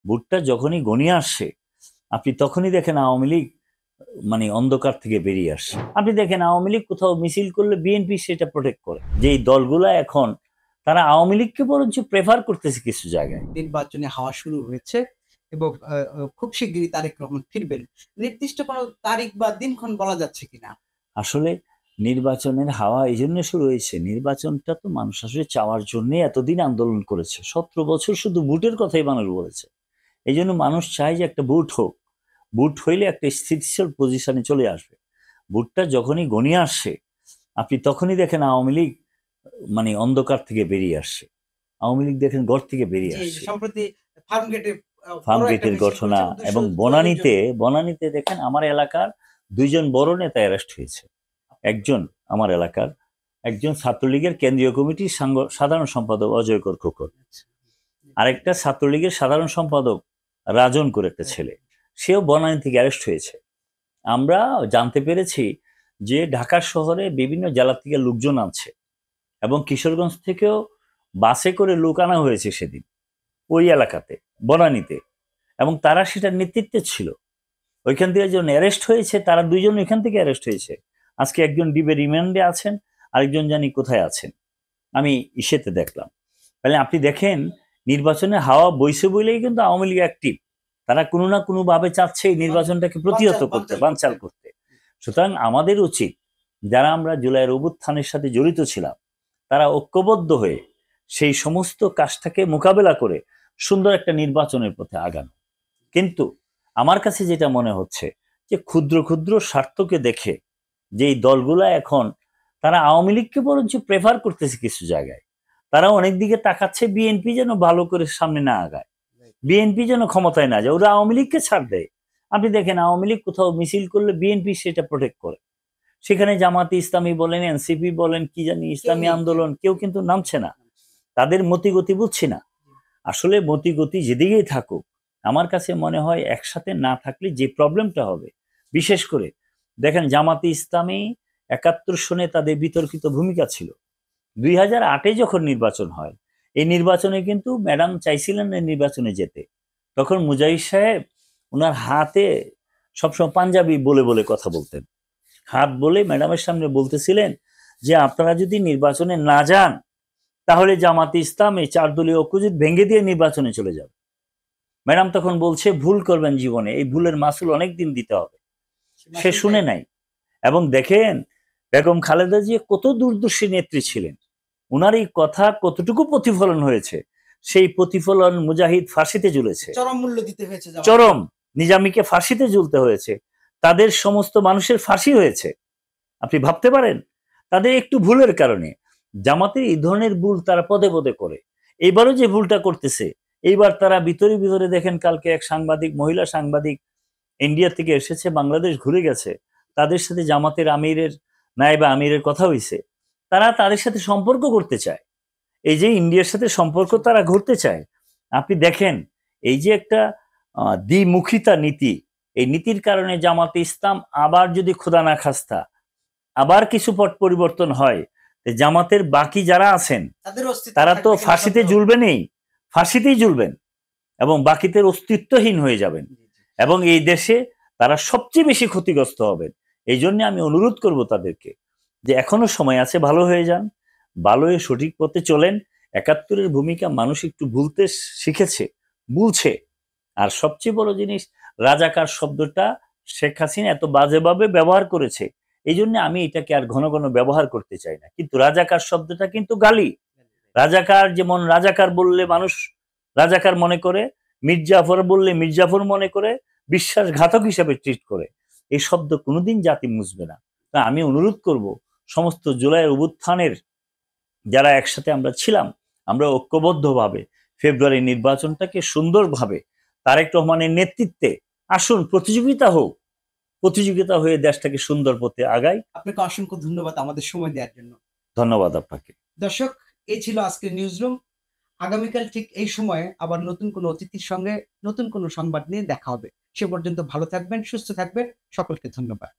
ভোটটা যখনই ঘনিয়ে আসছে আপনি তখনই দেখেন আওয়ামী লীগ মানে অন্ধকার থেকে বেরিয়ে আসছে। আপনি দেখেন আওয়ামী লীগ কোথাও মিছিল করলে বিএনপি সেটা প্রোটেক্ট করে। যে এই দলগুলা এখন তারা আওয়ামী লীগকে বরঞ্চ প্রেফার করতেছে কিছু জায়গায়। নির্বাচনে হাওয়া শুরু হয়েছে এবং খুব শিগগিরই তারেক রহমান ফিরবেন। নির্দিষ্ট কোনো তারিখ বা দিনক্ষণ বলা যাচ্ছে কিনা? আসলে নির্বাচনের হাওয়া এই জন্য শুরু হয়েছে, নির্বাচনটা তো মানুষ আসলে চাওয়ার জন্য এতদিন আন্দোলন করেছে। 17 বছর শুধু ভোটের কথাই মানুষ বলেছে। এই জন্য মানুষ চায় যে একটা ভোট হোক, ভোট হইলে একটা স্থিতিশীল পজিশনে চলে আসবে। ভোটটা যখনই ঘনিয়ে আসছে আপনি তখনই দেখেন আওয়ামী লীগ মানে অন্ধকার থেকে বেরিয়ে আসছে। আওয়ামী লীগ দেখেন ঘর থেকে বেরিয়ে আসছে। সম্প্রতি ফার্ম গেটের ঘটনা এবং বনানীতে দেখেন আমার এলাকার 2 জন বড় নেতা অ্যারেস্ট হয়েছে। একজন আমার এলাকার একজন ছাত্রলীগের কেন্দ্রীয় কমিটির সাধারণ সম্পাদক অজয়কর খোকন, আরেকটা ছাত্রলীগের সাধারণ সম্পাদক রাজন করে একটা ছেলে, সেও বনানী থেকে অ্যারেস্ট হয়েছে। আমরা জানতে পেরেছি যে ঢাকা শহরে বিভিন্ন জেলা থেকে লোকজন আছে এবং কিশোরগঞ্জ থেকেও বাসে করে লোক আনা হয়েছে সেদিন ওই এলাকাতে বনানীতে, এবং তারা সেটার নেতৃত্বে ছিল। ওইখান থেকে যখন অ্যারেস্ট হয়েছে তারা 2 জন ওইখান থেকে অ্যারেস্ট হয়েছে। আজকে একজন ডিবে রিমান্ডে আছেন, আরেকজন জানি কোথায় আছেন, আমি ইসেতে দেখলাম। তাহলে আপনি দেখেন নির্বাচনে হাওয়া বইছে বলেই কিন্তু আওয়ামী লীগ অ্যাক্টিভ। তারা কোনো না কোনো ভাবে চাচ্ছে এই নির্বাচনটাকে প্রতিহত করতে, বানচাল করতে। সুতরাং আমাদের উচিত যারা আমরা জুলাইয়ের অভ্যুত্থানের সাথে জড়িত ছিলাম তারা ঐক্যবদ্ধ হয়ে সেই সমস্ত কাজটাকে মোকাবেলা করে সুন্দর একটা নির্বাচনের পথে আগানো। কিন্তু আমার কাছে যেটা মনে হচ্ছে যে ক্ষুদ্র ক্ষুদ্র স্বার্থকে দেখে যে এই দলগুলা এখন তারা আওয়ামী লীগকে বরঞ্চ প্রেফার করতেছে কিছু জায়গায়। তারা অনেক দিকে তাকাচ্ছে বিএনপি যেন ভালো করে সামনে না আগায়, বিএনপি যেন ক্ষমতায় না যায়, ওরা আওয়ামী লীগকে ছাড় দেয়। আপনি দেখেন আওয়ামী লীগ কোথাও মিছিল করলে বিএনপি সেটা প্রোটেক্ট করে। সেখানে জামাতে ইসলামী বলেন, এনসিপি বলেন, কি জানি ইসলামী আন্দোলন, কেউ কিন্তু নামছে না। তাদের মতিগতি বুঝছি না। আসলে মতিগতি যেদিকেই থাকুক আমার কাছে মনে হয় একসাথে না থাকলে যে প্রবলেমটা হবে, বিশেষ করে দেখেন জামাতে ইসলামী 71 সনে তাদের বিতর্কিত ভূমিকা ছিল। 2008-এ যখন নির্বাচন হয়, এই নির্বাচনে কিন্তু ম্যাডাম চাইছিলেন না নির্বাচনে যেতে। তখন মুজাহিদ সাহেব ওনার হাতে সবসময় পাঞ্জাবি বলে বলে কথা বলতেন, হাত বলে ম্যাডামের সামনে বলতেছিলেন যে আপনারা যদি নির্বাচনে না যান তাহলে জামাতে ইসলাম এই 4 দলীয় ঐক্যজোট ভেঙে দিয়ে নির্বাচনে চলে যাবে। ম্যাডাম তখন বলছে ভুল করবেন জীবনে, এই ভুলের মাসুল অনেকদিন দিতে হবে। সে শুনে নাই। এবং দেখেন বেগম খালেদা জিয়া কত দূরদর্শী নেত্রী ছিলেন, উনার এই কথা কতটুকু প্রতিফলন হয়েছে, সেই প্রতিফলন মুজাহিদ ফাঁসিতে ঝুলেছে, চরম মূল্য দিতে হয়েছে, চরম নিজামীকে ফাঁসিতে ঝুলতে হয়েছে, তাদের সমস্ত মানুষের ফাঁসি হয়েছে। আপনি ভাবতে পারেন তাদের একটু ভুলের কারণে। জামাতের এই ধরনের ভুল তারা পদে পদে করে। এইবারও যে ভুলটা করতেছে, এইবার তারা ভিতরে ভিতরে দেখেন কালকে এক সাংবাদিক, মহিলা সাংবাদিক ইন্ডিয়া থেকে এসেছে, বাংলাদেশ ঘুরে গেছে, তাদের সাথে জামাতের আমিরের নায়েবা আমিরের কথা হয়েছে। তারা তাদের সাথে সম্পর্ক করতে চায়, এই যে ইন্ডিয়ার সাথে সম্পর্ক তারা ঘুরতে চায়। আপনি দেখেন এই যে একটা দ্বিমুখিতা নীতি, এই নীতির কারণে জামাতে ইসলাম আবার যদি খোদা না খাস্তা আবার কিছু পট পরিবর্তন হয়, জামাতের বাকি যারা আছেন তারা তো ফাঁসিতে ঝুলবেনই, ফাঁসিতেই ঝুলবেন এবং বাকিদের অস্তিত্বহীন হয়ে যাবেন এবং এই দেশে তারা সবচেয়ে বেশি ক্ষতিগ্রস্ত হবেন। এই জন্য আমি অনুরোধ করব তাদেরকে যে এখনো সময় আছে, ভালো হয়ে যান, ভালো হয়ে সঠিক পথে চলেন। 71-এর ভূমিকা মানুষ একটু ভুলতে শিখেছে, ভুলছে। আর সবচেয়ে বড় জিনিস, রাজাকার শব্দটা শেখ হাসিনা এত বাজেভাবে ব্যবহার করেছে, এই জন্য আমি এটাকে আর ঘন ঘন ব্যবহার করতে চাই না। কিন্তু রাজাকার শব্দটা কিন্তু গালি। রাজাকার যেমন রাজাকার বললে মানুষ রাজাকার মনে করে, মির্জাফর বললে মির্জাফর মনে করে, বিশ্বাসঘাতক হিসাবে ট্রিট করে। এই শব্দ কোনোদিন জাতি মুছবে না। তা আমি অনুরোধ করব সমস্ত জুলাইয়ের অভ্যুত্থানের যারা একসাথে আমরা ছিলাম, আমরা ঐক্যবদ্ধভাবে ফেব্রুয়ারি নির্বাচনটাকে সুন্দরভাবে তারেক রহমানের নেতৃত্বে আসুন, প্রতিযোগিতা হোক, প্রতিযোগিতা হয়ে দেশটাকে সুন্দর পথে আগাই। আপনাকে অসংখ্য ধন্যবাদ আমাদের সময় দেওয়ার জন্য। ধন্যবাদ আপনাকে। দর্শক, এই ছিল আজকের নিউজরুম। আগামীকাল ঠিক এই সময়ে আবার নতুন কোনো অতিথির সঙ্গে নতুন কোনো সংবাদ নিয়ে দেখা হবে। সে পর্যন্ত ভালো থাকবেন, সুস্থ থাকবেন। সকলকে ধন্যবাদ।